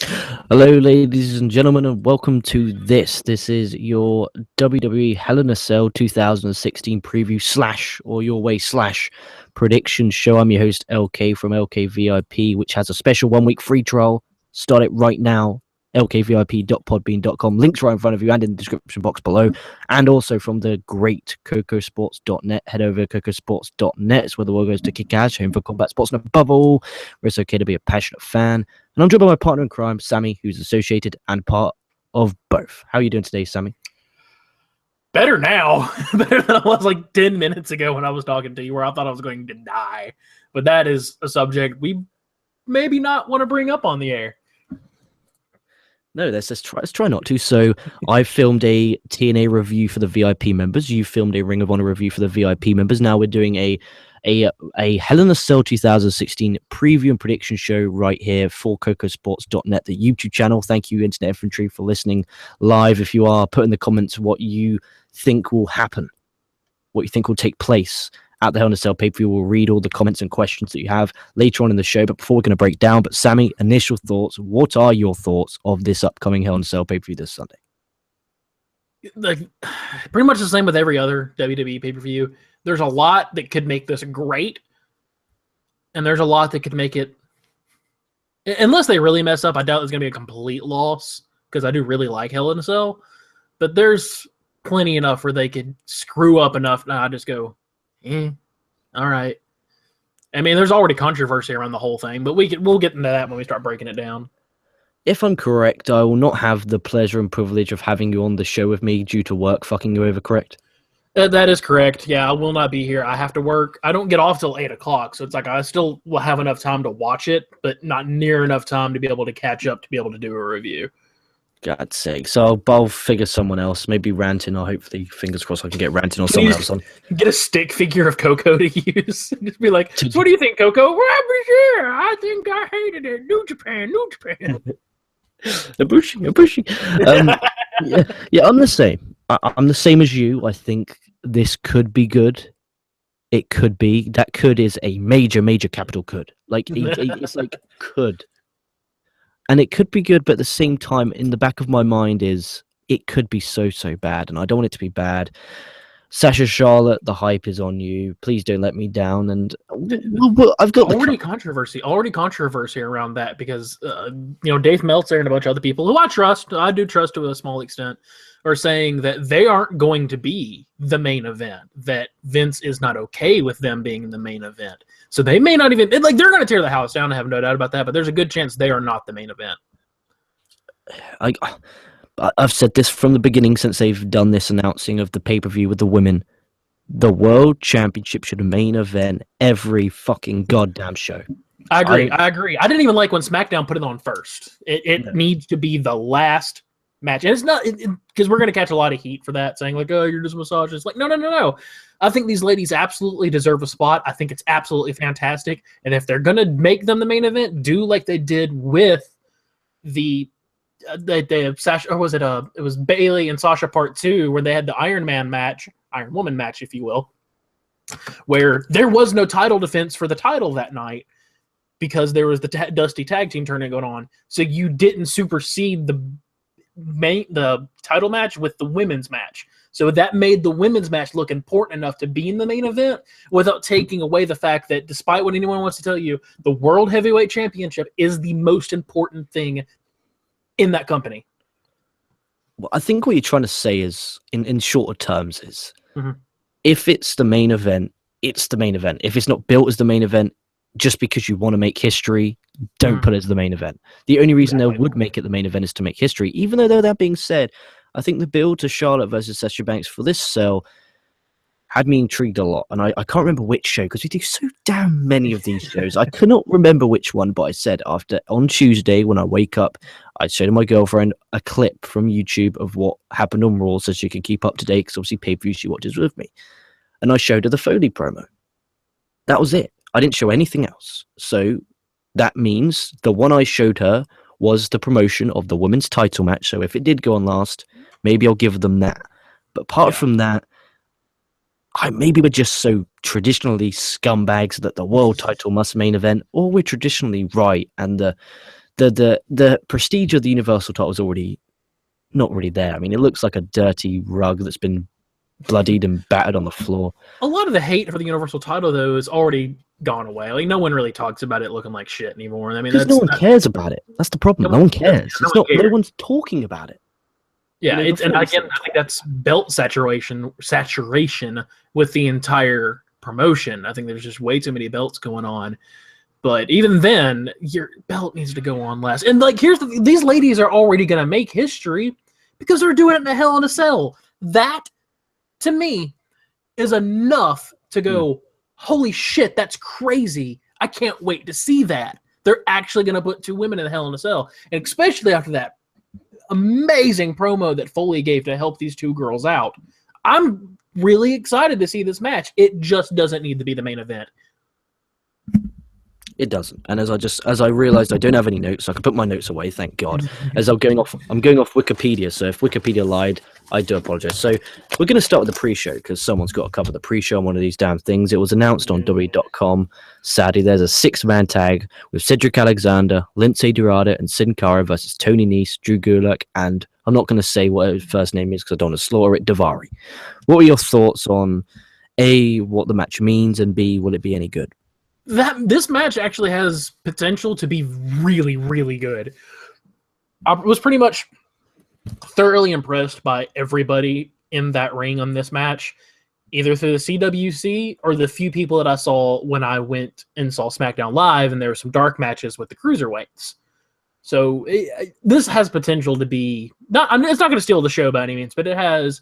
Hello, ladies and gentlemen, and welcome to this. This is your WWE Hell in a Cell 2016 preview / or your way / prediction show. I'm your host, LK from LK VIP, which has a special 1-week free trial. Start it right now. lkvip.podbean.com. Links right in front of you and in the description box below. And also from the great KocoSports.net. Head over to KocoSports.net. It's where the world goes to kick ass, home for combat sports, and above all, where it's okay to be a passionate fan. And I'm joined by my partner in crime, Sammy, who's associated and part of both. How are you doing today, Sammy? Better now. Better than I was like 10 minutes ago when I was talking to you, where I thought I was going to die. But that is a subject we maybe not want to bring up on the air. No, let's try not to. So I filmed a TNA review for the VIP members. You filmed a Ring of Honor review for the VIP members. Now we're doing a Hell in a Cell 2016 preview and prediction show right here for KocoSports.net, the YouTube channel. Thank you, Internet Infantry, for listening live. If you are, put in the comments what you think will happen, what you think will take place at the Hell in a Cell pay-per-view. We'll read all the comments and questions that you have later on in the show. But before we're going to break down, Sammy, initial thoughts. What are your thoughts of this upcoming Hell in a Cell pay-per-view this Sunday? Like, pretty much the same with every other WWE pay-per-view. There's a lot that could make this great, and there's a lot that could make it, unless they really mess up, I doubt it's going to be a complete loss, because I do really like Hell in a Cell. But there's plenty enough where they could screw up enough, and I just go, all right. I mean, there's already controversy around the whole thing, but we'll get into that when we start breaking it down. If I'm correct, I will not have the pleasure and privilege of having you on the show with me due to work fucking you over, correct? That is correct. Yeah, I will not be here. I have to work. I don't get off till 8 o'clock, so it's like I still will have enough time to watch it, but not near enough time to be able to catch up to be able to do a review. God's sake. So I'll figure someone else, maybe Ranting, or hopefully, fingers crossed, I can get Ranting or someone else on. Get a stick figure of Koco to use. Just be like, so what do you think, Koco? Well, I think I hated it. New Japan. Ibushi. Yeah, I'm the same. I'm the same as you. I think this could be good. It could be. That could is a major capital could. Like, it's like could. And it could be good, but at the same time, in the back of my mind is it could be so bad, and I don't want it to be bad. Sasha Charlotte, the hype is on you. Please don't let me down. And I've got already controversy around that because Dave Meltzer and a bunch of other people who I do trust to a small extent, are saying that they aren't going to be the main event. That Vince is not okay with them being the main event. So they may not even they're going to tear the house down. I have no doubt about that. But there's a good chance they are not the main event. I've said this from the beginning since they've done this announcing of the pay-per-view with the women. The World Championship should main event every fucking goddamn show. I agree. I didn't even like when SmackDown put it on first. It needs to be the last match. And it's not because we're going to catch a lot of heat for that, saying like, oh, you're just misogynist. Like, no. I think these ladies absolutely deserve a spot. I think it's absolutely fantastic. And if they're going to make them the main event, do like they did with the Sasha, or was it it was Bayley and Sasha Part 2, where they had the Iron Woman match, if you will, where there was no title defense for the title that night because there was the Dusty Tag Team tournament going on. So you didn't supersede the title match with the women's match. So that made the women's match look important enough to be in the main event without taking away the fact that, despite what anyone wants to tell you, the World Heavyweight Championship is the most important thing in that company. Well, I think what you're trying to say is, in shorter terms, is if it's the main event, it's the main event. If it's not built as the main event, just because you want to make history, don't put it as the main event. The only reason they would make it the main event is to make history. Even though that being said, I think the build to Charlotte versus Sasha Banks for this cell had me intrigued a lot. And I can't remember which show, because we do so damn many of these shows. I cannot remember which one, but I said on Tuesday when I wake up, I showed my girlfriend a clip from YouTube of what happened on Raw so she could keep up to date, because obviously pay-per-view she watches with me. And I showed her the Foley promo. That was it. I didn't show anything else. So that means the one I showed her was the promotion of the women's title match. So if it did go on last, maybe I'll give them that. But apart from that, maybe we're just so traditionally scumbags that the world title must main event, or we're traditionally right and the the prestige of the Universal title is already not really there. I mean, it looks like a dirty rug that's been bloodied and battered on the floor. A lot of the hate for the Universal title, though, is already gone away. Like, no one really talks about it looking like shit anymore. I mean, because no one cares about it. That's the problem. No one cares. No one's talking about it. Yeah, and again, I think that's belt saturation with the entire promotion. I think there's just way too many belts going on. But even then, your belt needs to go on less. And like, these ladies are already going to make history because they're doing it in a Hell in a Cell. That, to me, is enough to go, holy shit, that's crazy. I can't wait to see that. They're actually going to put two women in the Hell in a Cell. And especially after that amazing promo that Foley gave to help these two girls out. I'm really excited to see this match. It just doesn't need to be the main event. It doesn't. And as I realized I don't have any notes, so I can put my notes away, thank God. As I'm going off Wikipedia, so if Wikipedia lied, I do apologize. So we're going to start with the pre-show, because someone's got to cover the pre-show on one of these damn things. It was announced on WWE.com. Sadly, there's a 6-man tag with Cedric Alexander, Lindsay Dorado, and Sin Cara versus Tony Nese, Drew Gulak, and I'm not going to say what his first name is because I don't want to slaughter it, Daivari. What were your thoughts on A, what the match means, and B, will it be any good? This match actually has potential to be really, really good. I was pretty much thoroughly impressed by everybody in that ring on this match, either through the CWC or the few people that I saw when I went and saw SmackDown Live, and there were some dark matches with the cruiserweights. So this has potential to be it's not going to steal the show by any means, but it has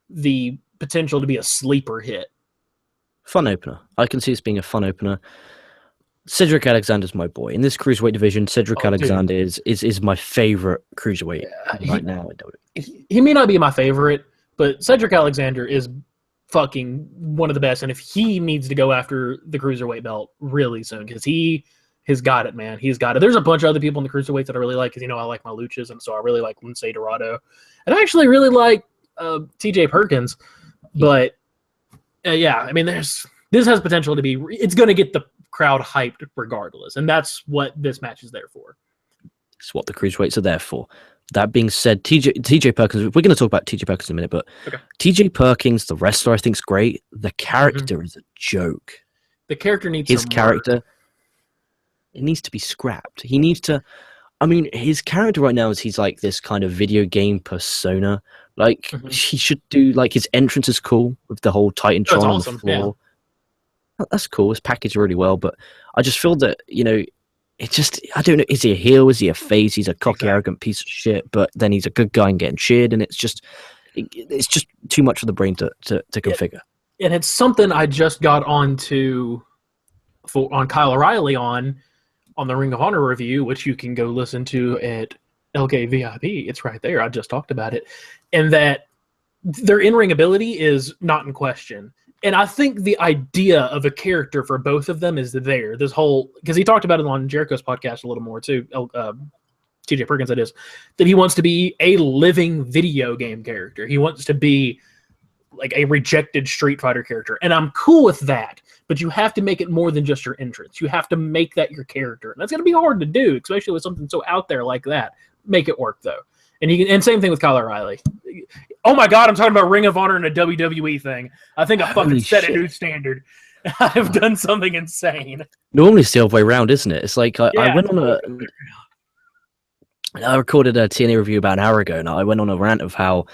the potential to be a sleeper hit. Fun opener. I can see this being a fun opener. Cedric Alexander's my boy. In this cruiserweight division, Cedric Alexander is my favorite cruiserweight right now. He may not be my favorite, but Cedric Alexander is fucking one of the best. And if he needs to go after the cruiserweight belt really soon, because he has got it, man. He's got it. There's a bunch of other people in the cruiserweights that I really like, because, I like my Luchas, and so I really like Lindsay Dorado. And I actually really like TJ Perkins. But yeah, I mean, this has potential to be. It's going to get the crowd hyped regardless, and that's what this match is there for. It's what the cruiserweights are there for. That being said, TJ Perkins. We're going to talk about TJ Perkins in a minute, but okay. TJ Perkins, the wrestler, I think is great. The character is a joke. The character needs his character. It needs to be scrapped. He needs to. I mean, his character right now is he's like this kind of video game persona. Like, he should do, like, his entrance is cool with the whole Titantron on the floor. Yeah. That's cool. It's packaged really well, but I just feel that, it just, I don't know, is he a heel? Is he a face? He's a cocky, arrogant piece of shit, but then he's a good guy and getting cheered, and it's just too much for the brain to configure. And it's something I just got on Kyle O'Reilly on the Ring of Honor review, which you can go listen to at LKVIP. It's right there. I just talked about it. And that their in-ring ability is not in question. And I think the idea of a character for both of them is there. This whole, because he talked about it on Jericho's podcast a little more too, TJ Perkins, that is, that he wants to be a living video game character. He wants to be like a rejected Street Fighter character. And I'm cool with that, but you have to make it more than just your entrance. You have to make that your character. And that's going to be hard to do, especially with something so out there like that. Make it work, though. And same thing with Kyle O'Reilly. Oh my God, I'm talking about Ring of Honor and a WWE thing. I think I fucking set a new standard. I've done something insane. Normally it's the other way around, isn't it? It's like I went on I recorded a TNA review about an hour ago, and I went on a rant of how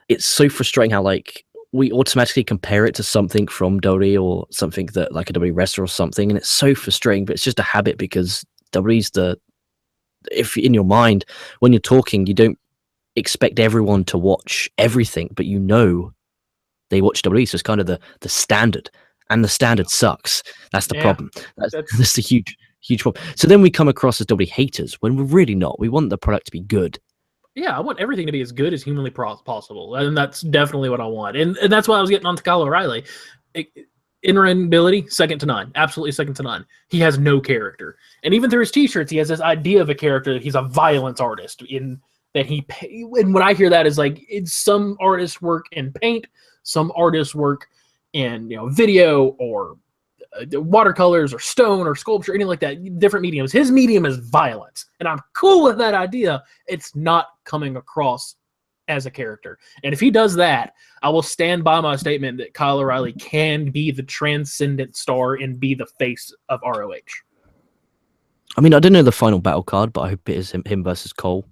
it's so frustrating how, like, we automatically compare it to something from WWE or something that, like, a WWE wrestler or something, and it's so frustrating, but it's just a habit because WWE's if in your mind, when you're talking, you don't expect everyone to watch everything, but they watch WWE, so it's kind of the standard, and the standard sucks. That's the problem. That's the huge problem. So then we come across as WWE haters when we're really not. We want the product to be good. Yeah, I want everything to be as good as humanly possible, and that's definitely what I want. And that's why I was getting on to Kyle O'Reilly. In-ring ability, second to none. Absolutely second to none. He has no character. And even through his t-shirts, he has this idea of a character. He's a violence artist. And when I hear that, is like, some artists work in paint, some artists work in video or watercolors or stone or sculpture, anything like that, different mediums. His medium is violence, and I'm cool with that idea. It's not coming across as a character. And if he does that, I will stand by my statement that Kyle O'Reilly can be the transcendent star and be the face of ROH. I mean, I don't know the final battle card, but I hope it is him versus Cole,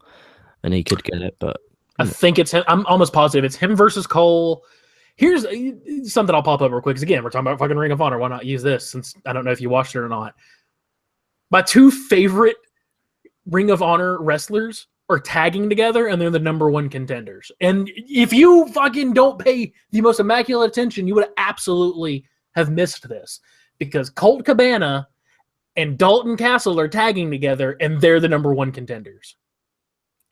and he could get it. But I think it's him. I'm almost positive it's him versus Cole. Here's something I'll pop up real quick. Because again, we're talking about fucking Ring of Honor. Why not use this? Since I don't know if you watched it or not. My two favorite Ring of Honor wrestlers are tagging together, and they're the number one contenders. And if you fucking don't pay the most immaculate attention, you would absolutely have missed this. Because Colt Cabana and Dalton Castle are tagging together, and they're the number one contenders.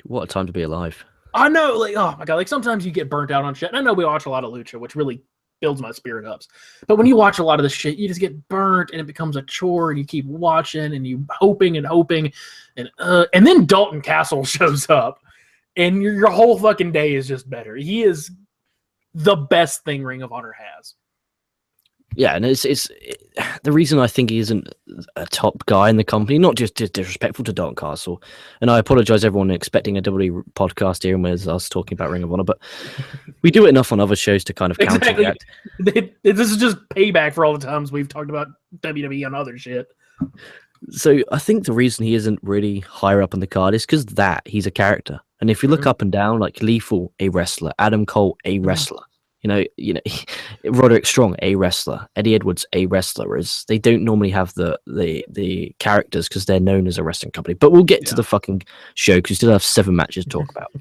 What a time to be alive. I know, like, oh my God, like sometimes you get burnt out on shit. And I know we watch a lot of Lucha, which really builds my spirit up. But when you watch a lot of this shit, you just get burnt and it becomes a chore and you keep watching and you hoping. And then Dalton Castle shows up and your whole fucking day is just better. He is the best thing Ring of Honor has. Yeah, and it's the reason I think he isn't a top guy in the company, not just disrespectful to Dalton Castle. And I apologize everyone expecting a WWE podcast here and with us talking about Ring of Honor, but we do it enough on other shows to kind of counteract. This is just payback for all the times we've talked about WWE and other shit. So I think the reason he isn't really higher up on the card is because he's a character. And if you look up and down, like Lethal, a wrestler, Adam Cole, a wrestler. You know, Roderick Strong, a wrestler, Eddie Edwards, a wrestler. Whereas they don't normally have the characters because they're known as a wrestling company. But we'll get to the fucking show because we still have 7 matches to talk about.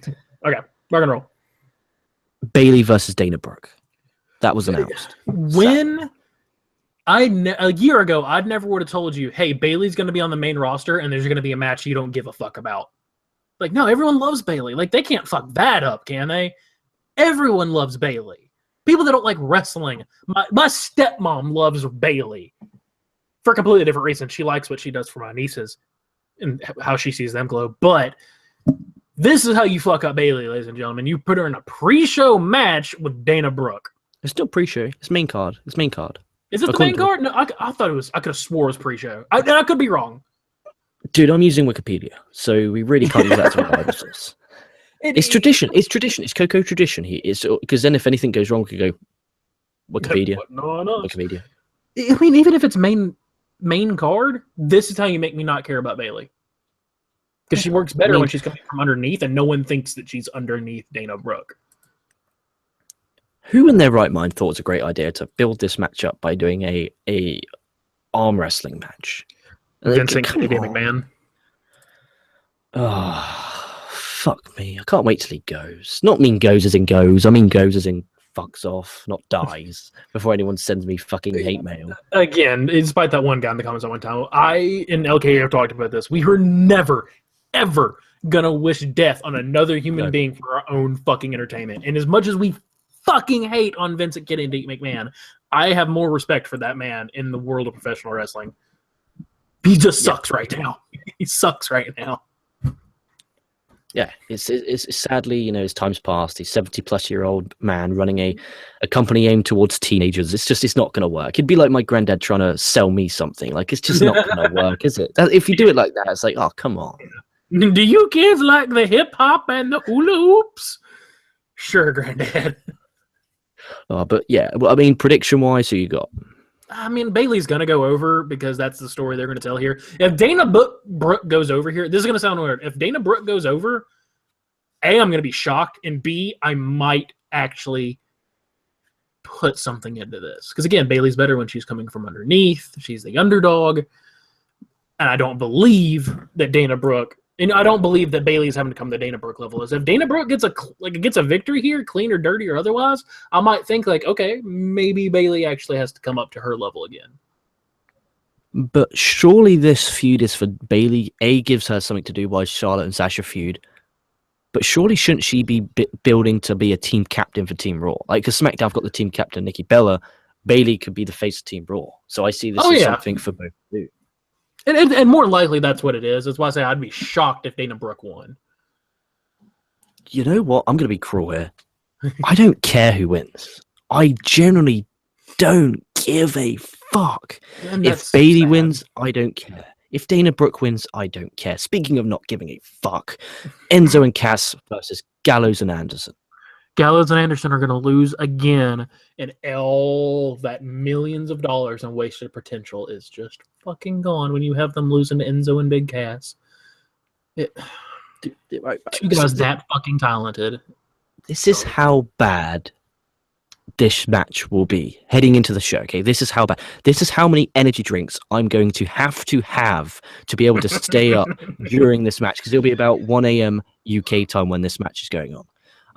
Okay, rock and roll. Bayley versus Dana Brooke. That was announced. When a year ago, I'd never would have told you, hey, Bayley's going to be on the main roster and there's going to be a match you don't give a fuck about. Like, no, everyone loves Bayley. Like, they can't fuck that up, can they? Everyone loves Bayley. People that don't like wrestling. My stepmom loves Bayley for a completely different reason. She likes what she does for my nieces and how she sees them glow. But this is how you fuck up Bayley, ladies and gentlemen. You put her in a pre-show match with Dana Brooke. It's still pre-show. It's main card. It's main card. Is it the main card? No, I thought it was. I could have swore it was pre-show. I could be wrong. Dude, I'm using Wikipedia, so we really can't use that to a Bible source. It's tradition. It's tradition. It's Koco tradition. Because then if anything goes wrong, we could go Wikipedia. No. Wikipedia. I mean, even if it's main card, this is how you make me not care about Bayley. Because she works better when she's coming from underneath, and no one thinks that she's underneath Dana Brooke. Who in their right mind thought it was a great idea to build this match up by doing a arm wrestling match? Vince McMahon. Oh. Fuck me. I can't wait till he goes. Not mean goes as in goes. I mean goes as in fucks off, not dies, before anyone sends me fucking hate mail. Again, despite that one guy in the comments at one time, I and LK have talked about this. We were never, ever gonna wish death on another human being for our own fucking entertainment. And as much as we fucking hate on Vince and Kennedy McMahon, I have more respect for that man in the world of professional wrestling. He just sucks right now. He sucks right now. Yeah, it's sadly, his time's passed. He's 70-plus-year-old man running a company aimed towards teenagers. It's not going to work. It'd be like my granddad trying to sell me something. Like, it's just not going to work, is it? If you do it like that, it's like, oh, come on. Do you kids like the hip-hop and the hula hoops? Sure, granddad. But yeah, well, I mean, prediction-wise, who you got? I mean, Bayley's going to go over because that's the story they're going to tell here. If Dana Brooke goes over here, this is going to sound weird. If Dana Brooke goes over, A, I'm going to be shocked, and B, I might actually put something into this. Because, again, Bayley's better when she's coming from underneath. She's the underdog. And I don't believe that Dana Brooke, and I don't believe that Bayley's having to come to Dana Brooke level. If Dana Brooke gets a victory here, clean or dirty or otherwise, I might think like, okay, maybe Bayley actually has to come up to her level again. But surely this feud is for Bayley. A, gives her something to do while Charlotte and Sasha feud. But surely shouldn't she be building to be a team captain for Team Raw? Like, because SmackDown have got the team captain, Nikki Bella. Bayley could be the face of Team Raw. So I see this as something for both to do. And more likely that's what it is. That's why I say I'd be shocked if Dana Brooke won. You know what? I'm going to be cruel here. I don't care who wins. I generally don't give a fuck. And If Bayley wins, I don't care. If Dana Brooke wins, I don't care. Speaking of not giving a fuck, Enzo and Cass versus Gallows and Anderson. Gallows and Anderson are going to lose again, and all that millions of dollars in wasted potential is just fucking gone when you have them losing to Enzo and Big Cass. Two guys that fucking talented. This is how bad this match will be heading into the show. Okay, this is how bad. This is how many energy drinks I'm going to have to be able to stay up during this match, because it'll be about 1 a.m. UK time when this match is going on.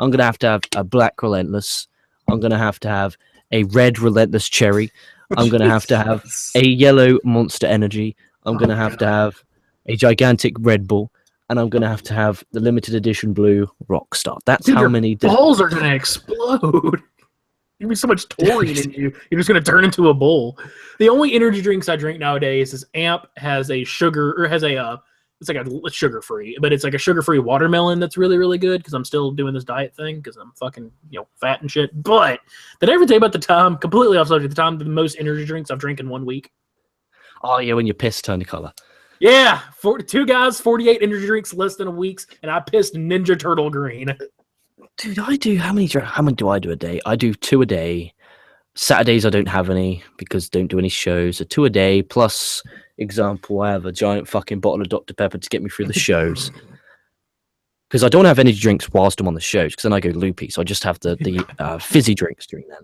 I'm going to have a black Relentless. I'm going to have a red Relentless Cherry. I'm going to have a yellow Monster Energy. I'm going to have a gigantic Red Bull. And I'm going to have the limited edition blue Rockstar. That's how many... balls are going to explode. There'll be so much taurine in you. You're just going to turn into a bull. The only energy drinks I drink nowadays is Amp has a sugar... Or has a... It's like a sugar-free, but it's like a sugar-free watermelon that's really, really good because I'm still doing this diet thing because I'm fucking, fat and shit. But did I ever tell you about the time, completely off subject, the time the most energy drinks I've drank in 1 week? Oh, yeah, when your piss turned color. Yeah, 2 guys, 48 energy drinks less than a week's, and I pissed Ninja Turtle green. Dude, how many do I do a day? I do 2 a day. Saturdays I don't have any because don't do any shows. So 2 a day plus... Example, I have a giant fucking bottle of Dr. Pepper to get me through the shows. Because I don't have energy drinks whilst I'm on the shows, because then I go loopy. So I just have the fizzy drinks during then.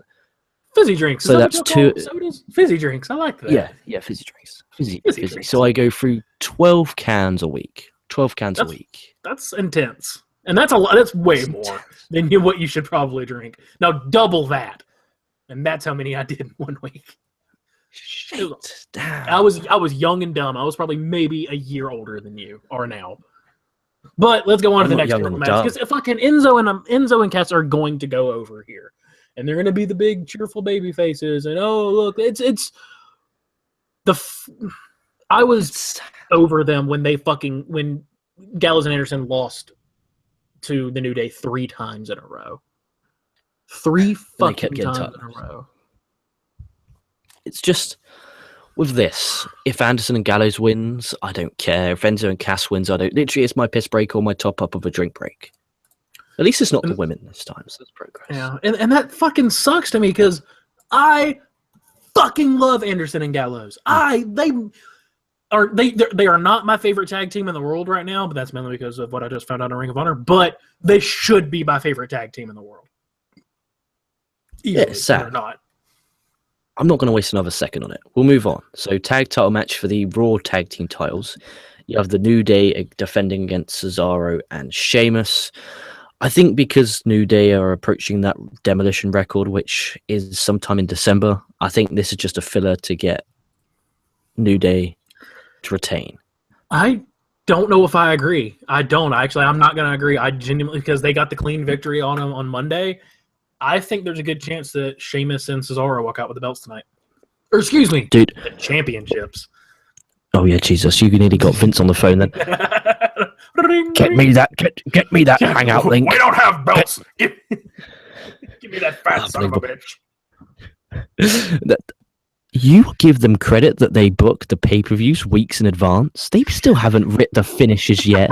Fizzy drinks. So that's 2 sodas? Fizzy drinks. I like that. Yeah, fizzy drinks. Fizzy. So I go through 12 cans a week. 12 cans a week. That's intense. And that's a lot. That's way more than what you should probably drink. Now double that. And that's how many I did in 1 week. Shit. Damn. I was young and dumb. I was probably maybe a year older than you are now. But let's go on to the next match, because if fucking Enzo and Cass are going to go over here, and they're going to be the big cheerful baby faces, and oh look, I was over them when Gallows and Anderson lost to the New Day 3 times in a row. 3 fucking times in a row. It's just, with this, if Anderson and Gallows wins, I don't care. If Enzo and Cass wins, I don't. Literally, it's my piss break or my top up of a drink break. At least it's not the women this time, so that's progress. Yeah, and that fucking sucks to me because I fucking love Anderson and Gallows. They are not my favorite tag team in the world right now, but that's mainly because of what I just found out in Ring of Honor. But they should be my favorite tag team in the world. Yeah, sad. Or not. I'm not going to waste another second on it. We'll move on. So, tag title match for the Raw tag team titles. You have the New Day defending against Cesaro and Sheamus. I think because New Day are approaching that demolition record, which is sometime in December, I think this is just a filler to get New Day to retain. I don't know if I agree. I'm not going to agree. I genuinely, because they got the clean victory on them on Monday. I think there's a good chance that Sheamus and Cesaro walk out with the belts tonight. Or excuse me, dude, the championships. Oh yeah, Jesus! You nearly got Vince on the phone then. Get me that hangout link. We don't have belts. Give me that fat son of a bitch. You give them credit that they book the pay-per-views weeks in advance. They still haven't written the finishes yet.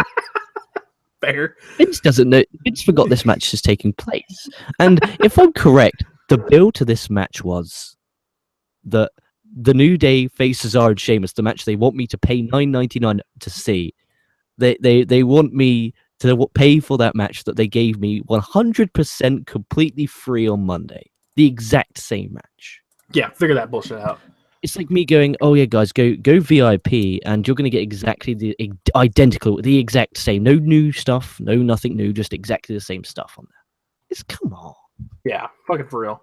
Fair. Vince doesn't know. Vince forgot this match is taking place. And if I'm correct, the build to this match was that the New Day face Cesaro and Sheamus, the match they want me to pay $9.99 to see. They want me to pay for that match that they gave me 100% completely free on Monday. The exact same match. Yeah, figure that bullshit out. It's like me going, oh yeah, guys, go VIP, and you're going to get exactly the exact same. No new stuff, no nothing new, just exactly the same stuff on there. Come on. Yeah, fucking for real.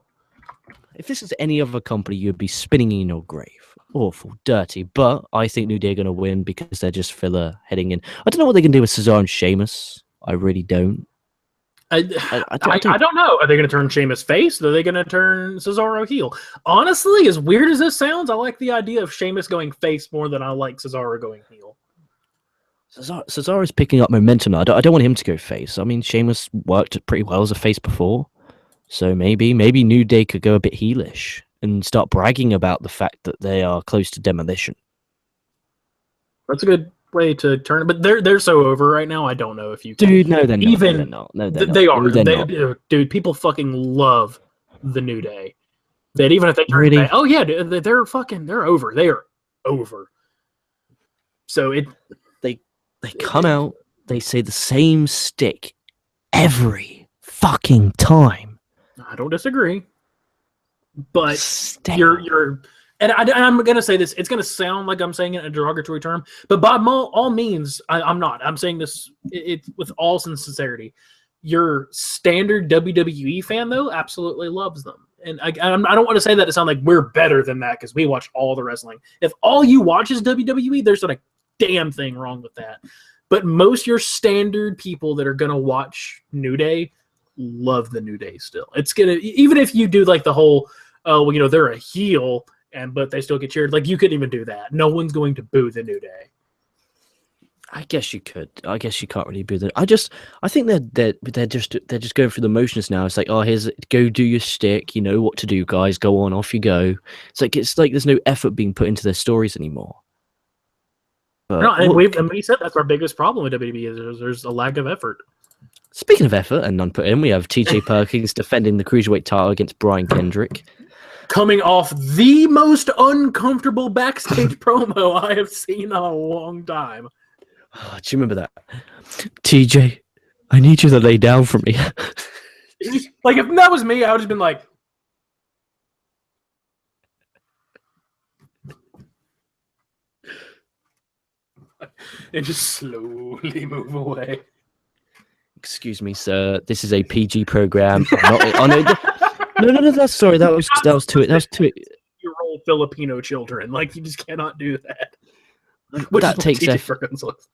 If this is any other company, you'd be spinning in your grave. Awful, dirty. But I think New Day are going to win because they're just filler heading in. I don't know what they're going to do with Cesaro and Sheamus. I really don't. I don't know. Are they going to turn Sheamus face? Or are they going to turn Cesaro heel? Honestly, as weird as this sounds, I like the idea of Sheamus going face more than I like Cesaro going heel. Cesaro is picking up momentum now. I don't want him to go face. I mean, Sheamus worked pretty well as a face before. So maybe New Day could go a bit heelish and start bragging about the fact that they are close to demolition. That's a good way to turn it, but they're so over right now. I don't know if you Dude, no, they're not. Even they're not. No, they're they not. are. They're not. Dude, people fucking love the New Day. That even if they turn Really? back, oh yeah, dude, they're over. They are over. So they come out, they say the same stick every fucking time. I don't disagree, but Still. you're and I'm gonna say this. It's gonna sound like I'm saying it in a derogatory term, but by all means, I'm not. I'm saying this it with all sincerity. Your standard WWE fan, though, absolutely loves them. And I don't want to say that to sound like we're better than that because we watch all the wrestling. If all you watch is WWE, there's not a damn thing wrong with that. But most your standard people that are going to watch New Day love the New Day still. It's going to, even if you do like the whole, they're a heel, but they still get cheered. Like, you couldn't even do that. No one's going to boo the New Day. I guess you could. I guess you can't really boo them. I think they're just going through the motions now. It's like, oh, go do your stick. You know what to do, guys. Go on, off you go. It's like there's no effort being put into their stories anymore. But, no, and we said that's our biggest problem with WWE is there's a lack of effort. Speaking of effort and none put in, we have TJ Perkins defending the cruiserweight title against Brian Kendrick, coming off the most uncomfortable backstage promo I have seen in a long time. Oh, do you remember that? TJ, I need you to lay down for me. Like, if that was me, I would have been like, and just slowly move away. Excuse me, sir. This is a PG program. No, that's sorry. That was to it. That was to it. Your old Filipino children, like, you just cannot do that. Which that takes effort.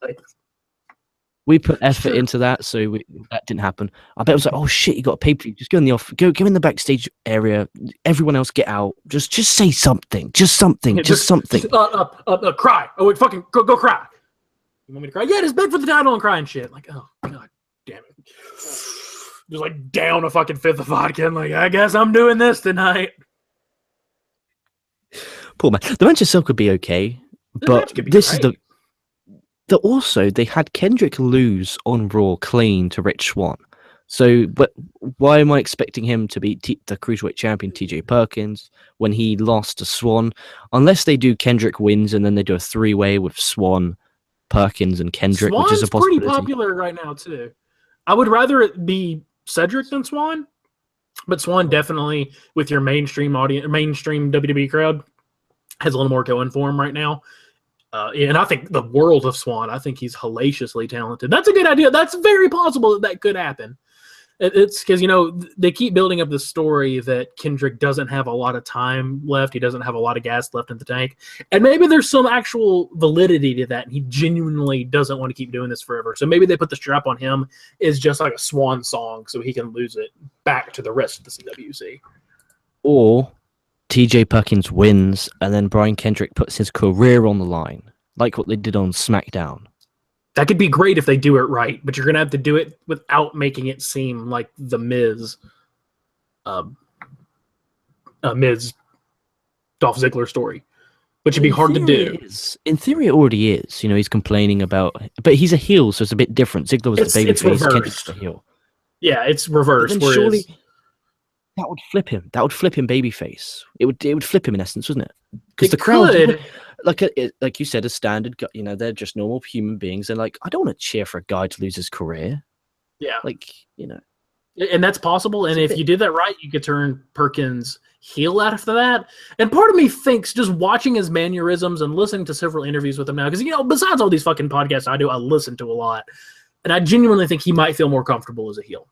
Like. We put effort into that, so that didn't happen. I bet it was like, oh shit, you got a pay-per-view. Just go in the go in the backstage area. Everyone else get out. Just say something. Just something. Just something. Cry. Oh wait, fucking go cry. You want me to cry? Yeah, just beg for the title and cry and shit. Like, oh god damn it. Just like down a fucking fifth of vodka and like, I guess I'm doing this tonight. Poor man. The match itself could be okay. But this is also they had Kendrick lose on Raw clean to Rich Swann. So, but why am I expecting him to beat the cruiserweight champion TJ Perkins when he lost to Swann? Unless they do Kendrick wins and then they do a 3-way with Swann, Perkins, and Kendrick, Swann's which is a possibility. Pretty popular right now too. I would rather it be Cedric than Swann, but Swann definitely with your mainstream audience, mainstream WWE crowd has a little more going for him right now. And I think the world of Swann, I think he's hellaciously talented. That's a good idea. That's very possible that could happen. It's because, they keep building up the story that Kendrick doesn't have a lot of time left. He doesn't have a lot of gas left in the tank. And maybe there's some actual validity to that. And he genuinely doesn't want to keep doing this forever. So maybe they put the strap on him as just like a swan song so he can lose it back to the rest of the CWC. Or TJ Perkins wins, and then Brian Kendrick puts his career on the line, like what they did on SmackDown. That could be great if they do it right, but you're going to have to do it without making it seem like the Miz, Dolph Ziggler story, which would be hard to do. In theory, it already is. He's complaining about, but he's a heel, so it's a bit different. Ziggler was the babyface, Kendrick's the heel. Yeah, it's reversed. Surely that would flip him. That would flip him babyface. It would flip him in essence, wouldn't it? Because the crowd, like you said, a standard, they're just normal human beings. They're like, I don't want to cheer for a guy to lose his career. Yeah, and that's possible. And if you did that right, you could turn Perkins heel after that. And part of me thinks just watching his mannerisms and listening to several interviews with him now, because besides all these fucking podcasts I do, I listen to a lot, and I genuinely think he might feel more comfortable as a heel.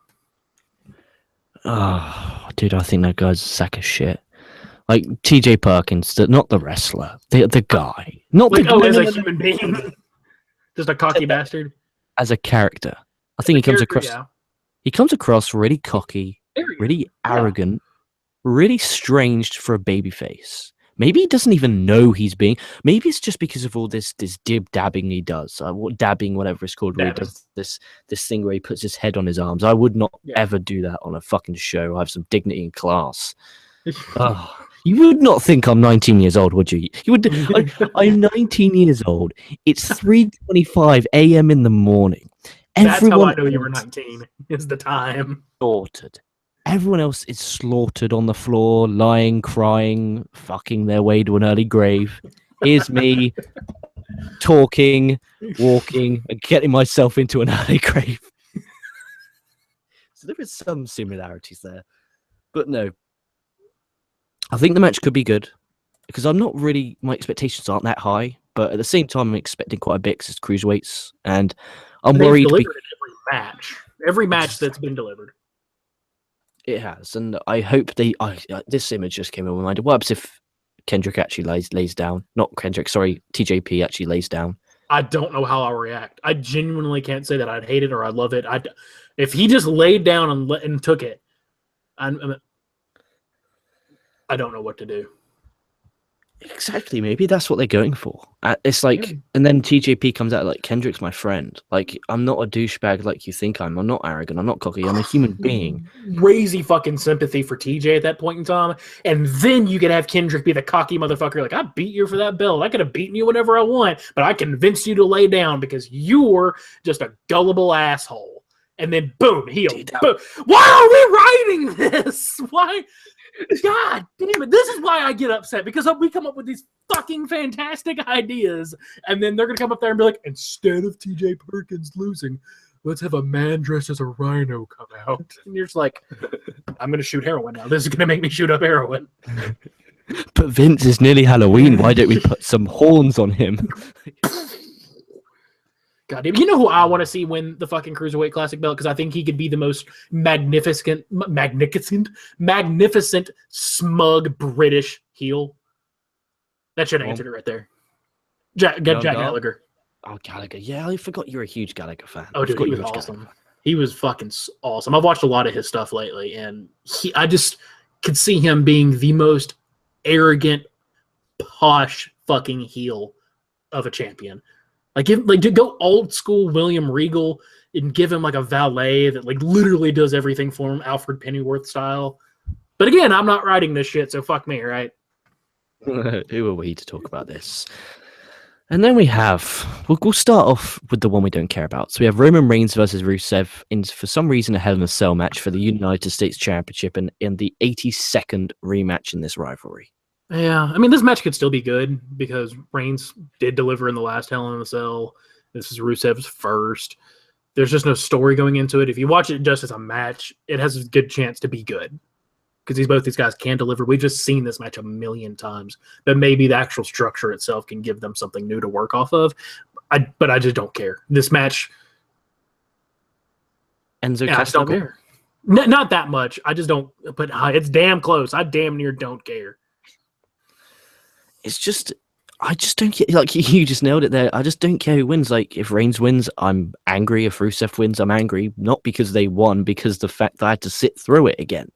Oh, dude, I think that guy's a sack of shit. Like TJ Perkins, not the wrestler, the guy, not the guy. As a human being, just a cocky bastard. As a character, I think he comes across. Yeah. He comes across really cocky, really arrogant, really strange for a babyface. Maybe he doesn't even know he's being. Maybe it's just because of all this dabbing he does, whatever it's called, where he does this thing where he puts his head on his arms. I would not ever do that on a fucking show. I have some dignity and class. You would not think I'm 19 years old, would you? You would. I'm 19 years old. It's 3:25 a.m. in the morning. That's how I know you were 19. Is the time slaughtered? Everyone else is slaughtered on the floor, lying, crying, fucking their way to an early grave. Here's me talking, walking, and getting myself into an early grave. So there is some similarities there, but no. I think the match could be good because I'm not really, my expectations aren't that high, but at the same time, I'm expecting quite a bit because it's cruiserweights, and I'm worried. Delivered every match that's been delivered. It has, and I hope this image just came in my mind. What happens if Kendrick actually lays down? Not Kendrick, sorry, TJP actually lays down. I don't know how I'll react. I genuinely can't say that I'd hate it or I'd love it. If he just laid down and took it, I don't know what to do. Exactly, maybe that's what they're going for. It's like, and then TJP comes out like, Kendrick's my friend. Like, I'm not a douchebag like you think I'm. I'm not arrogant. I'm not cocky. I'm a human being. Crazy fucking sympathy for TJ at that point in time. And then you could have Kendrick be the cocky motherfucker. Like, I beat you for that belt. I could have beaten you whenever I want, but I convinced you to lay down because you're just a gullible asshole. And then boom, heel. Boom. Why are we writing this? Why? God damn it. This is why I get upset, because we come up with these fucking fantastic ideas, and then they're going to come up there and be like, instead of TJ Perkins losing, let's have a man dressed as a rhino come out. And you're just like, I'm going to shoot heroin now. This is going to make me shoot up heroin. But Vince, is nearly Halloween. Why don't we put some horns on him? God damn. You know who I want to see win the fucking Cruiserweight Classic belt? Because I think he could be the most magnificent, smug British heel. That should have answered it right there. Jack Gallagher. Oh, Gallagher. Yeah, I forgot you're a huge Gallagher fan. Oh, dude, he was awesome. He was fucking awesome. I've watched a lot of his stuff lately, and I just could see him being the most arrogant, posh fucking heel of a champion. Like, to go old school William Regal and give him like a valet that like literally does everything for him, Alfred Pennyworth style. But again, I'm not writing this shit, so fuck me, right? Who are we to talk about this? And then we'll start off with the one we don't care about. So we have Roman Reigns versus Rusev in, for some reason, a Hell in a Cell match for the United States Championship and in the 82nd rematch in this rivalry. Yeah, I mean, this match could still be good because Reigns did deliver in the last Hell in a Cell. This is Rusev's first. There's just no story going into it. If you watch it just as a match, it has a good chance to be good because both these guys can deliver. We've just seen this match a million times, but maybe the actual structure itself can give them something new to work off of. But I just don't care. This match, Enzo I just don't care. Not that much. I just don't. But it's damn close. I damn near don't care. It's just, I just don't get, like, you just nailed it there. I just don't care who wins. Like, if Reigns wins, I'm angry. If Rusev wins, I'm angry. Not because they won, because the fact that I had to sit through it again.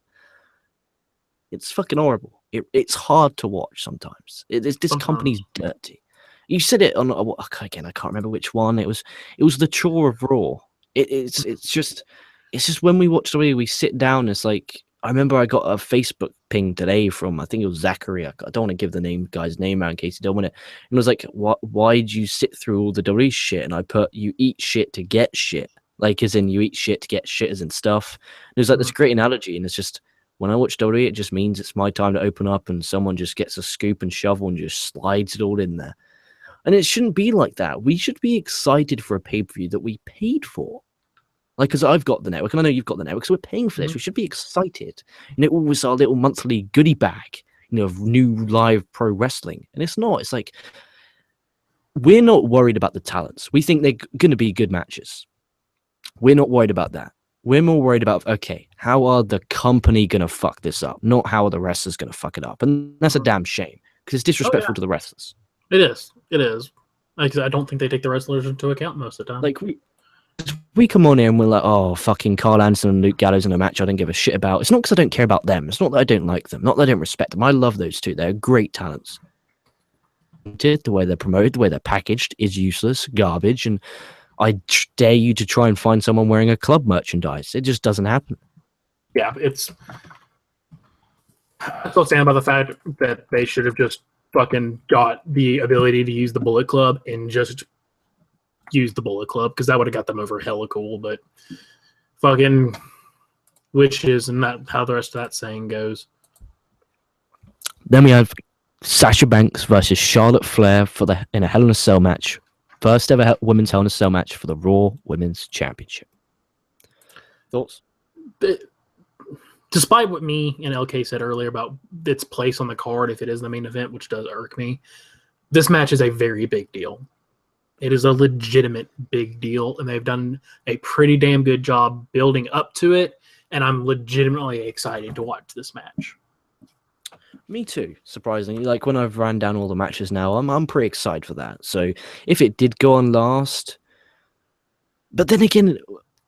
It's fucking horrible. It's hard to watch sometimes. This company's dirty. You said it on, again, I can't remember which one. It was the chore of Raw. It's just when we watch the way we sit down, it's like, I remember I got a Facebook ping today from, I think it was Zachary. I don't want to give the guy's name out in case you don't want it. And it was like, why'd you sit through all the WWE shit? And I put, you eat shit to get shit. Like, as in, you eat shit to get shitters and stuff. And it was like this great analogy. And it's just, when I watch WWE, it just means it's my time to open up and someone just gets a scoop and shovel and just slides it all in there. And it shouldn't be like that. We should be excited for a pay-per-view that we paid for. Like, because I've got the network, and I know you've got the network, so we're paying for this. We should be excited. And it always our little monthly goodie bag, of new live pro wrestling. And it's not. It's like, we're not worried about the talents. We think they're going to be good matches. We're not worried about that. We're more worried about, okay, how are the company going to fuck this up? Not how are the wrestlers going to fuck it up. And that's a damn shame, because it's disrespectful to the wrestlers. It is. It is. Like, I don't think they take the wrestlers into account most of the time. Like, we come on here and we're like, oh, fucking Carl Anderson and Luke Gallows in a match I don't give a shit about. It's not because I don't care about them. It's not that I don't like them. Not that I don't respect them. I love those two. They're great talents. The way they're promoted, the way they're packaged is useless, garbage, and I dare you to try and find someone wearing a club merchandise. It just doesn't happen. Yeah, it's... I still stand by the fact that they should have just fucking got the ability to use the Bullet Club and just use the Bullet Club, because that would have got them over hella cool. But fucking witches, and that how the rest of that saying goes. Then we have Sasha Banks versus Charlotte Flair in a Hell in a Cell match. First ever women's Hell in a Cell match for the Raw Women's Championship. Thoughts? But despite what me and LK said earlier about its place on the card, if it is the main event, which does irk me, this match is a very big deal. It is a legitimate big deal, and they've done a pretty damn good job building up to it, and I'm legitimately excited to watch this match. Me too, surprisingly. Like, when I've ran down all the matches now, I'm pretty excited for that. So if it did go on last, but then again,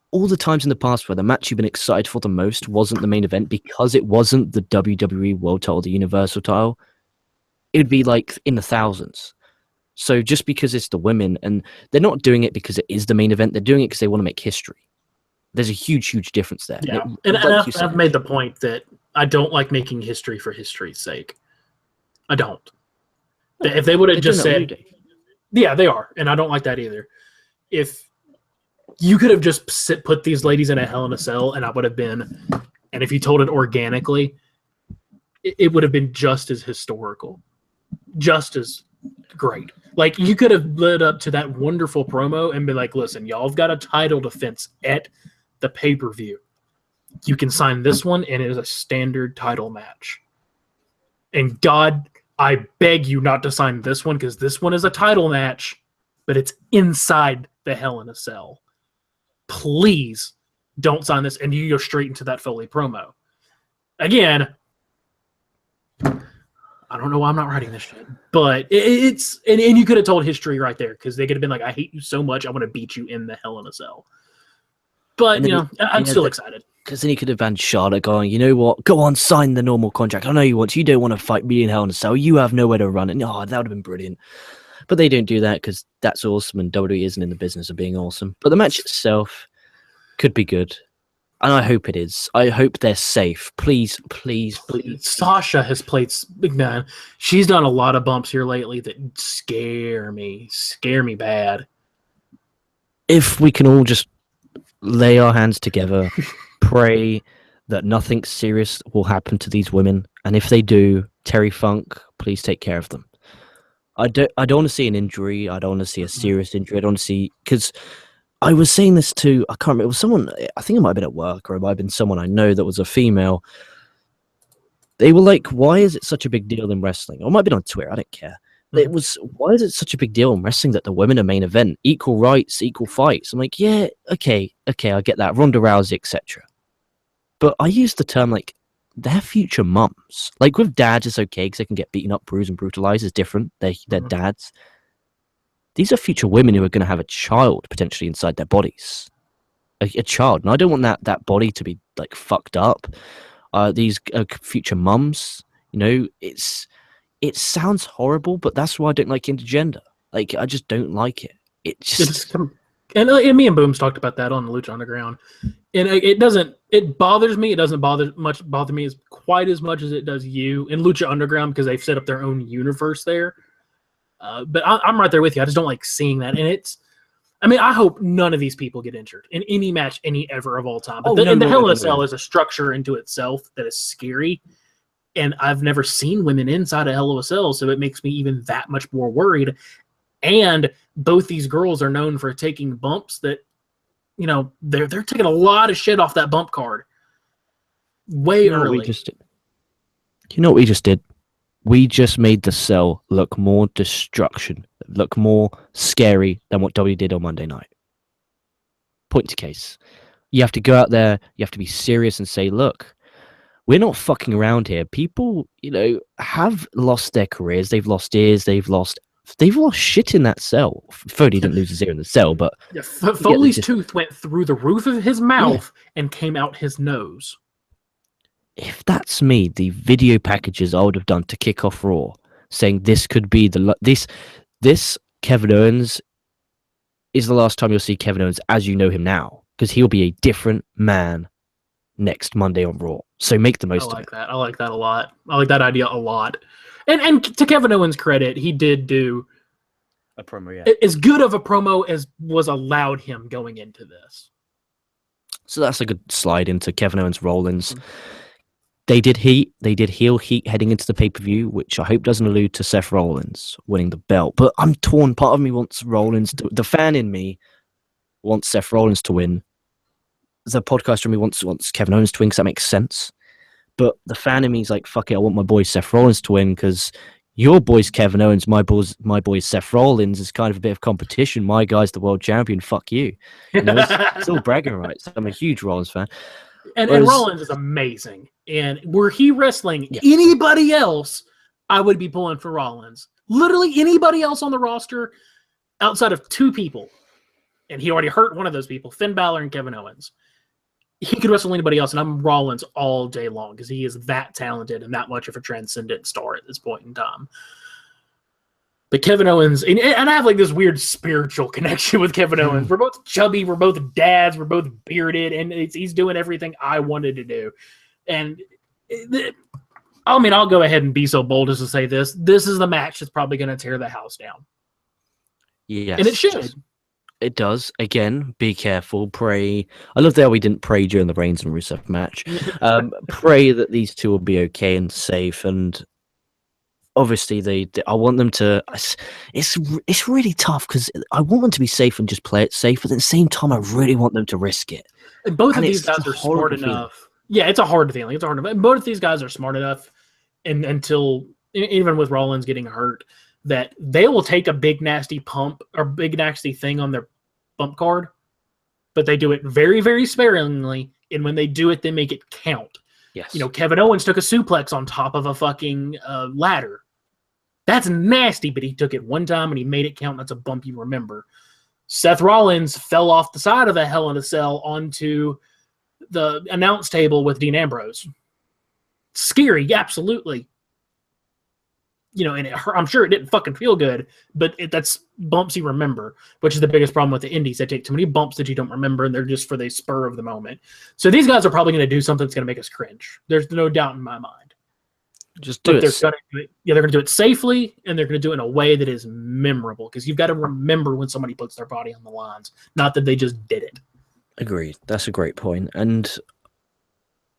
all the times in the past where the match you've been excited for the most wasn't the main event because it wasn't the WWE World Title, the Universal Title, it would be like in the thousands. So just because it's the women, and they're not doing it because it is the main event, they're doing it because they want to make history. There's a huge, huge difference there. Yeah, and I've made the point that I don't like making history for history's sake. I don't. If they would have just said, yeah, they are, and I don't like that either. If you could have just put these ladies in a Hell in a Cell, and I would have been, and if you told it organically, it would have been just as historical, just as great. Like, you could have led up to that wonderful promo and been like, listen, y'all have got a title defense at the pay-per-view. You can sign this one, and it is a standard title match. And God, I beg you not to sign this one, because this one is a title match, but it's inside the Hell in a Cell. Please don't sign this, and you go straight into that Foley promo. Again, I don't know why I'm not writing this shit, but it's and you could have told history right there, because they could have been like, I hate you so much, I want to beat you in the Hell in a Cell. But, you know, I'm still excited. Because then he could have banned Charlotte going, you know what, go on, sign the normal contract. I know you want to. You don't want to fight me in Hell in a Cell. You have nowhere to run. And that would have been brilliant. But they don't do that because that's awesome, and WWE isn't in the business of being awesome. But the match itself could be good. And I hope it is. I hope they're safe. Please, please, please. Sasha has played big man. She's done a lot of bumps here lately that scare me bad. If we can all just lay our hands together, pray that nothing serious will happen to these women, and if they do, Terry Funk, please take care of them. I don't want to see an injury. I don't want to see a serious injury. I don't want to see, because I was saying this to, I can't remember, it was someone, I think it might have been at work, or it might have been someone I know that was a female. They were like, why is it such a big deal in wrestling? Or it might have been on Twitter, I don't care. It was, why is it such a big deal in wrestling that the women are main event? Equal rights, equal fights. I'm like, yeah, okay, I get that. Ronda Rousey, etc. But I use the term like, they're future mums. Like, with dads, it's okay because they can get beaten up, bruised, and brutalized. It's different. They're dads. These are future women who are going to have a child potentially inside their bodies. A child. And I don't want that body to be like fucked up. These future mums, you know, it sounds horrible, but that's why I don't like intergender. Like, I just don't like it. And me and Booms talked about that on the Lucha Underground. And it bothers me. It doesn't bother me as quite as much as it does you in Lucha Underground, because they've set up their own universe there. But I'm right there with you. I just don't like seeing that. And I hope none of these people get injured in any match, ever of all time. But the Hell in a Cell is a structure into itself that is scary. And I've never seen women inside a Hell in a Cell, so it makes me even that much more worried. And both these girls are known for taking bumps that, you know, they're taking a lot of shit off that bump card way early. You know what we just did? We just made the Cell look more destruction, look more scary than what W did on Monday night. Point to case. You have to go out there, you have to be serious and say, look, we're not fucking around here. People, you know, have lost their careers. They've lost ears. They've lost shit in that Cell. Foley didn't lose his ear in the Cell, but Foley's tooth went through the roof of his mouth and came out his nose. If that's me, the video packages I would have done to kick off Raw, saying this could be this Kevin Owens is the last time you'll see Kevin Owens as you know him now, because he'll be a different man next Monday on Raw. So make the most of it. I like that a lot. I like that idea a lot. And to Kevin Owens' credit, he did do a promo, yeah. As good of a promo as was allowed him going into this. So that's a good slide into Kevin Owens Rollins. They did heel heat heading into the pay-per-view, which I hope doesn't allude to Seth Rollins winning the belt. But I'm torn. Part of me wants Rollins to, the fan in me wants Seth Rollins to win. The podcaster in me wants Kevin Owens to win because that makes sense. But the fan in me is like, fuck it, I want my boy Seth Rollins to win because your boy's Kevin Owens, my boy's Seth Rollins. Is kind of a bit of competition. My guy's the world champion. Fuck you. It's all bragging rights. I'm a huge Rollins fan. And Rollins is amazing. And were he wrestling anybody else, I would be pulling for Rollins. Literally anybody else on the roster outside of 2 people. And he already hurt one of those people, Finn Balor and Kevin Owens. He could wrestle anybody else, and I'm Rollins all day long because he is that talented and that much of a transcendent star at this point in time. But Kevin Owens, and I have like this weird spiritual connection with Kevin Owens. We're both chubby, we're both dads, we're both bearded, and he's doing everything I wanted to do. And I mean, I'll go ahead and be so bold as to say this. This is the match that's probably going to tear the house down. Yes. And it should. It does. Again, be careful. Pray. I love that we didn't pray during the Reigns and Rusev match. Pray that these two will be okay and safe. And obviously, I want them to. It's really tough because I want them to be safe and just play it safe. But at the same time, I really want them to risk it. And both of these guys are smart enough. Yeah, it's a hard feeling. It's hard. Both of these guys are smart enough, and until even with Rollins getting hurt, that they will take a big nasty pump or big nasty thing on their bump card, but they do it very, very sparingly. And when they do it, they make it count. Yes. Kevin Owens took a suplex on top of a fucking ladder. That's nasty, but he took it one time and he made it count. That's a bump you remember. Seth Rollins fell off the side of a Hell in a Cell onto the announce table with Dean Ambrose. Scary, absolutely. And I'm sure it didn't fucking feel good, but that's bumps you remember, which is the biggest problem with the indies. They take too many bumps that you don't remember, and they're just for the spur of the moment. So these guys are probably going to do something that's going to make us cringe. There's no doubt in my mind. Just do it. They're going to do it safely, and they're going to do it in a way that is memorable, because you've got to remember when somebody puts their body on the lines, not that they just did it. Agreed. That's a great point. And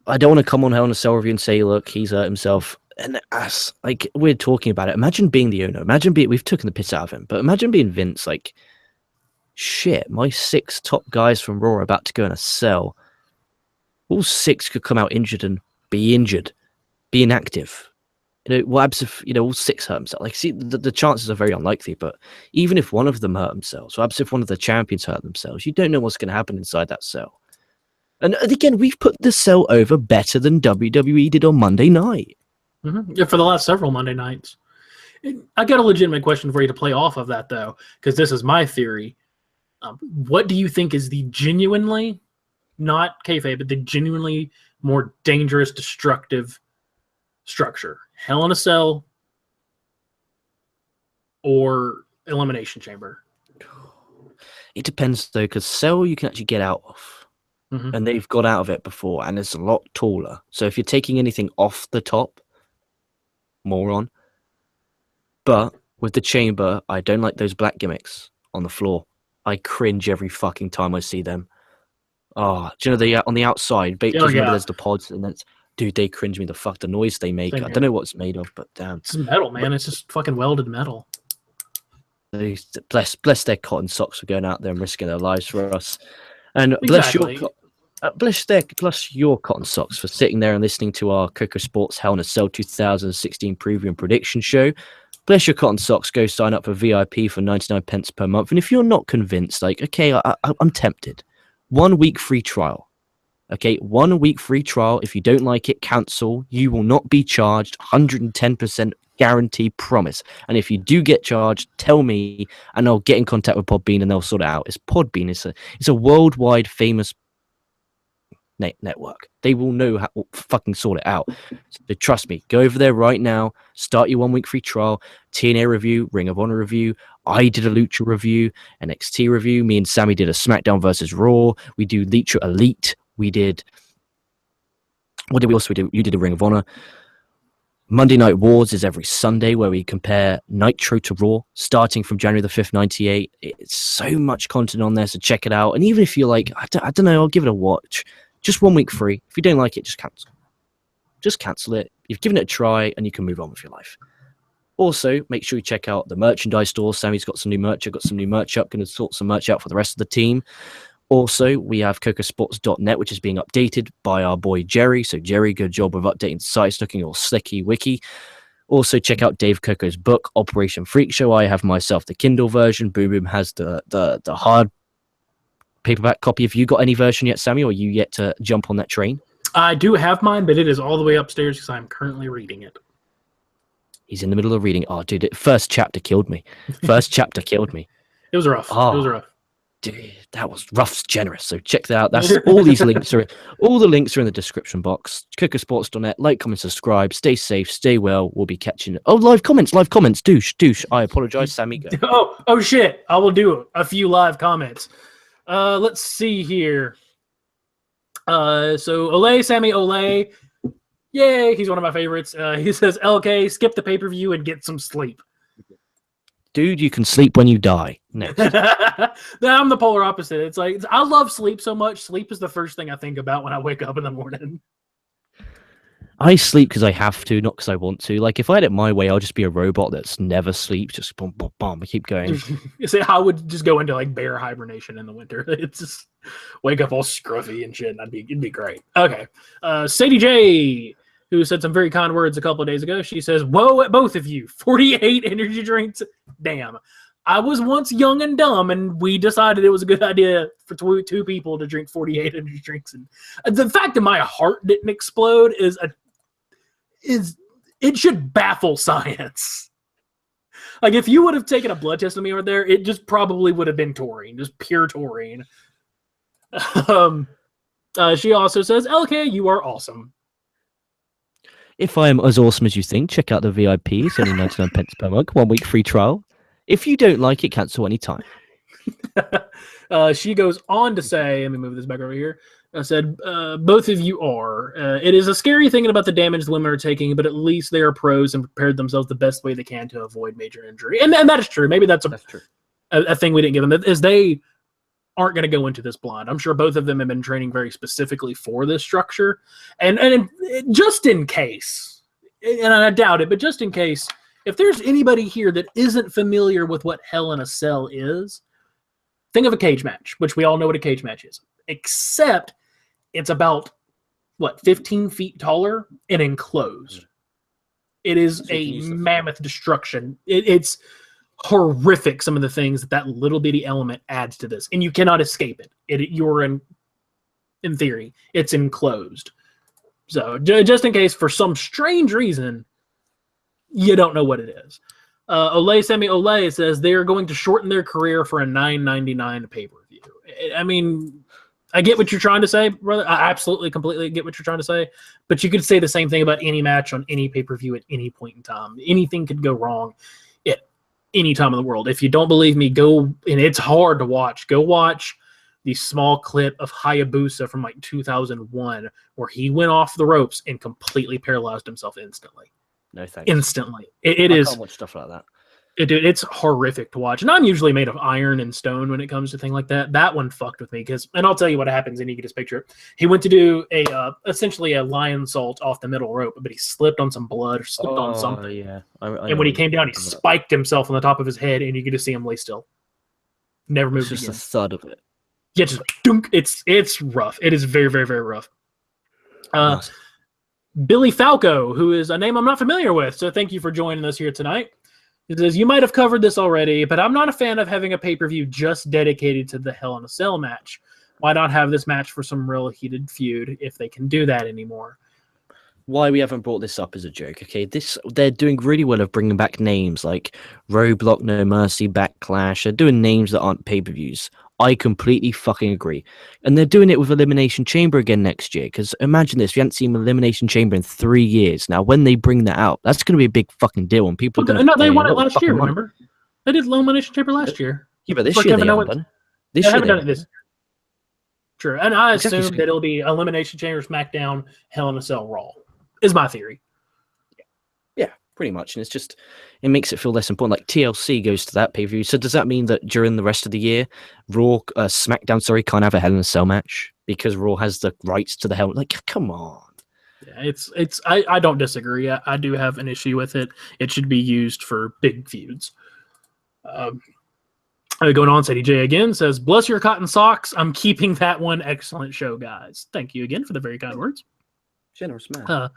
I don't want to come on Hell in a Cell review and say, look, he's hurt himself. And as like we're talking about it, imagine being the owner. We've taken the piss out of him, but imagine being Vince. Like, shit, my 6 top guys from Raw are about to go in a cell. All 6 could come out injured and be inactive. What happens if all 6 hurt themselves? Like, see, the chances are very unlikely. But even if one of them hurt themselves, what happens if one of the champions hurt themselves? You don't know what's going to happen inside that cell. And again, we've put the cell over better than WWE did on Monday night. Mm-hmm. Yeah, for the last several Monday nights. I got a legitimate question for you to play off of that, though, because this is my theory. What do you think is the genuinely, not kayfabe, but the genuinely more dangerous, destructive structure? Hell in a Cell or Elimination Chamber? It depends, though, because Cell you can actually get out of. Mm-hmm. And they've got out of it before, and it's a lot taller. So if you're taking anything off the top, moron. But with the chamber, I don't like those black gimmicks on the floor. I cringe every fucking time I see them. Oh, do you know on the outside? Because there's the pods, and that's dude, they cringe me the fuck. The noise they make. I don't know what it's made of, but damn, it's metal, man. It's just fucking welded metal. Bless their cotton socks for going out there and risking their lives for us, and bless your cotton socks for sitting there and listening to our KocoSports Hell in a Cell 2016 preview and prediction show. Bless your cotton socks. Go sign up for VIP for 99 pence per month. And if you're not convinced, like, okay, I'm tempted. 1 week free trial. Okay, 1 week free trial. If you don't like it, cancel. You will not be charged. 110% guarantee, promise. And if you do get charged, tell me, and I'll get in contact with Podbean and they'll sort it out. It's Podbean. It's a worldwide famous network. They will know how to fucking sort it out. So trust me, go over there right now, start your 1 week free trial. TNA review, Ring of Honor review, I did a Lucha review, NXT review, me and Sammy did a SmackDown versus Raw, we do Lucha Elite, we did What did we also do? You did a Ring of Honor. Monday Night Wars is every Sunday, where we compare Nitro to Raw, starting from January the 5th, 98. It's so much content on there, so check it out. And even if you're like, I don't know, I'll give it a watch. Just 1 week free. If you don't like it, just cancel. Just cancel it. You've given it a try, and you can move on with your life. Also, make sure you check out the merchandise store. Sammy's got some new merch. I've got some new merch up. Going to sort some merch out for the rest of the team. Also, we have KocoSports.net, which is being updated by our boy Jerry. So, Jerry, good job with updating the site, looking all slicky wiki. Also, check out Dave Koco's book, Operation Freakshow. I have myself the Kindle version. Boom Boom has the hard paperback copy. Have you got any version yet, Sammy, or are you yet to jump on that train? I do have mine, but it is all the way upstairs because I'm currently reading it. He's in the middle of reading. Oh, dude, first chapter killed me. First chapter killed me. It was rough. Oh. It was rough. Dude, that was rough's generous. So check that out. That's all these links are. All the links are in the description box. KocoSports.net. Like, comment, subscribe. Stay safe. Stay well. We'll be catching. Oh, live comments. Douche. I apologize, Sammy. Go. Oh shit! I will do a few live comments. Let's see here. So Sammy Ole. Yay! He's one of my favorites. He says, "LK, skip the pay-per-view and get some sleep." Dude, you can sleep when you die. Next. I'm the polar opposite. It's like, I love sleep so much. Sleep is the first thing I think about when I wake up in the morning. I sleep because I have to, not because I want to. Like, if I had it my way, I'll just be a robot that's never sleeps. Just boom, boom, boom. I keep going. See, I would just go into like bear hibernation in the winter. It's just wake up all scruffy and shit. And it'd be great. Okay. Sadie J, who said some very kind words a couple of days ago. She says, "Whoa at both of you. 48 energy drinks. Damn. I was once young and dumb, and we decided it was a good idea for two people to drink 48 energy drinks. And the fact that my heart didn't explode is it should baffle science. Like, if you would have taken a blood test on me over there, it just probably would have been taurine, just pure taurine." She also says, "LK, you are awesome." If I am as awesome as you think, check out the VIP. It's only 99 pence per month. 1 week free trial. If you don't like it, cancel anytime. She goes on to say, let me move this back over here. I said, both of you are. It is a scary thing about the damage the women are taking, but at least they are pros and prepared themselves the best way they can to avoid major injury. And that is true. Maybe that's true. A thing we didn't give them, is they aren't going to go into this blind. I'm sure both of them have been training very specifically for this structure. And just in case, and I doubt it, but just in case, if there's anybody here that isn't familiar with what Hell in a Cell is, think of a cage match, which we all know what a cage match is, except it's about, 15 feet taller and enclosed. It is a mammoth destruction. It's horrific, some of the things that little bitty element adds to this, and you cannot escape it. You're in theory, it's enclosed. So just in case, for some strange reason, you don't know what it is. Sammy Ole says they are going to shorten their career for a $9.99 pay-per-view. I mean, I get what you're trying to say, brother. I absolutely, completely get what you're trying to say. But you could say the same thing about any match on any pay-per-view at any point in time. Anything could go wrong at any time in the world. If you don't believe me, go, and it's hard to watch. Go watch the small clip of Hayabusa from 2001 where he went off the ropes and completely paralyzed himself instantly. No thanks. Instantly. It is. I can't watch stuff like that. It's horrific to watch. And I'm usually made of iron and stone when it comes to things like that. That one fucked with me and I'll tell you what happens, and you can just picture it. He went to do essentially a lion salt off the middle rope, but he slipped on some blood or slipped on something. Yeah. And when he came down, he spiked himself on the top of his head, and you could just see him lay still. Never moved again. Just the thud of it. Yeah, just dunk. It's rough. It is very, very, very rough. Nice. Billy Falco, who is a name I'm not familiar with, so thank you for joining us here tonight. It says, you might have covered this already, but I'm not a fan of having a pay-per-view just dedicated to the Hell in a Cell match. Why not have this match for some real heated feud if they can do that anymore? Why we haven't brought this up is a joke, okay? They're doing really well of bringing back names like Roadblock, No Mercy, Backlash. They're doing names that aren't pay-per-views. I completely fucking agree. And they're doing it with Elimination Chamber again next year, because imagine this, we haven't seen Elimination Chamber in 3 years. Now, when they bring that out, that's going to be a big fucking deal, and people are going to... No, they won it last year, remember? They did Elimination Chamber last year. Yeah, but this year they haven't done it. This year they haven't done it this year. True. And I assume that it'll be Elimination Chamber, SmackDown, Hell in a Cell, Raw, is my theory. Yeah, pretty much. And it's just, it makes it feel less important. Like TLC goes to that pay-per-view. So does that mean that during the rest of the year, SmackDown, can't have a Hell in a Cell match because Raw has the rights to the Hell? Like, come on. Yeah, I don't disagree. I do have an issue with it. It should be used for big feuds. Going on, Sadie J again says, "Bless your cotton socks. I'm keeping that one. Excellent show, guys. Thank you again for the very kind words." Generous man.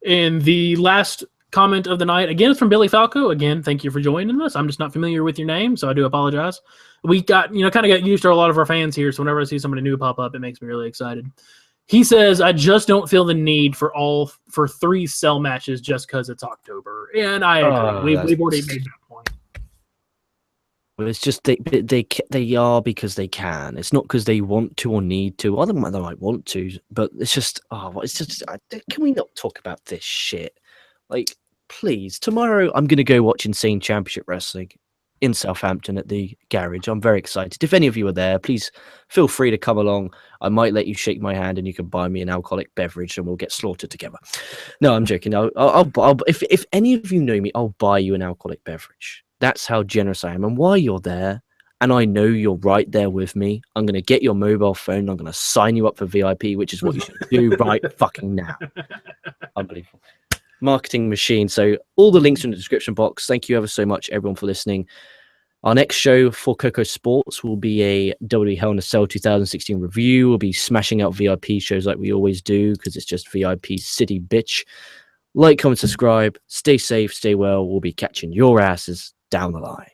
And the last comment of the night, again, is from Billy Falco. Again, thank you for joining us. I'm just not familiar with your name, so I do apologize. We got, kind of got used to a lot of our fans here, so whenever I see somebody new pop up, it makes me really excited. He says, "I just don't feel the need for 3 cell matches just because it's October." And I agree. We've already made that point. Well, it's just they are because they can. It's not because they want to or need to. Other than they might want to, but it's just can we not talk about this shit? Like, please. Tomorrow I'm gonna go watch Insane Championship Wrestling in Southampton at the garage. I'm very excited. If any of you are there, please feel free to come along. I might let you shake my hand and you can buy me an alcoholic beverage and we'll get slaughtered together. No, I'm joking. I'll if any of you know me, I'll buy you an alcoholic beverage. That's how generous I am. And while you're there, and I know you're right there with me, I'm going to get your mobile phone. I'm going to sign you up for VIP, which is what you should do right fucking now. Unbelievable. Marketing machine. So all the links in the description box. Thank you ever so much, everyone, for listening. Our next show for KocoSports will be a WWE Hell in a Cell 2016 review. We'll be smashing out VIP shows like we always do because it's just VIP city, bitch. Like, comment, subscribe. Stay safe, stay well. We'll be catching your asses down the line.